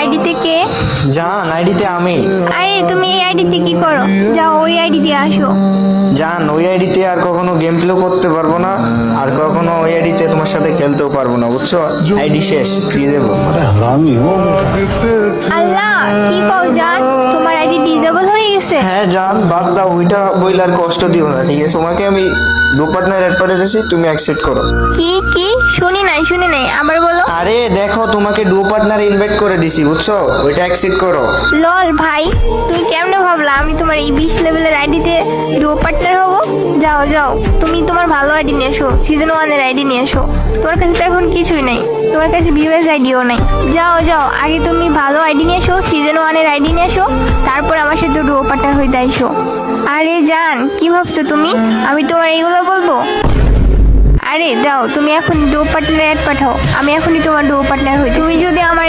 আইডিতে কে? জান, আইডিতে আমি। আরে তুমি এই আইডিতে কি করো? যাও ওই আইডি দিয়ে আসো। জান, ওই আইডিতে আর কখনো গেম প্লে করতে পারবো না, আর কখনো ওই আইডিতে তোমার সাথে খেলতেও পারবো না, বুঝছো? আইডি শেষ, দিয়ে দেবো। আল্লাহ, কি কও জান, তোমার আইডি ডিসেবল হয়ে গেছে? হ্যাঁ জান, বাদ দাও, ওইটা বইলে আর কষ্ট দিও না, ঠিক আছে? তোমাকে আমি গ্রুপ পার্টনার অ্যাড করে দিয়েছি, তুমি অ্যাকসেপ্ট করো। কি শুনি নাই, আবার বলো। আরে দেখো, তোমাকে ডুও পার্টনার ইনভাইট করে দিছি, বুঝছো? ওইটা অ্যাকসেপ্ট করো। লল ভাই, তুমি কেমনে ভাবলা আমি তোমার এই 20 লেভেলের আইডিতে ডুও পার্টনার হবো? যাও তুমি তোমার ভালো আইডি নিয়ে এসো, সিজন 1 এর আইডি নিয়ে এসো। তোমার কাছে তো এখন কিছুই নাই, তোমার কাছে ভিউএস আইডিও নাই। যাও আগে তুমি ভালো আইডি নিয়ে এসো, সিজন 1 এর আইডি নিয়ে এসো, তারপর আমার সাথে ডুও পার্টনার হইতে আইসো। আরে জান, কি ভাবছো তুমি আমি তোমার এইগুলো বলবো? আরে যাও, তুমি এখন ডুও পার্টনার অ্যাড পাঠাও, আমি এখনই তোমার ডুও পার্টনার হই। তুমি যদি আমার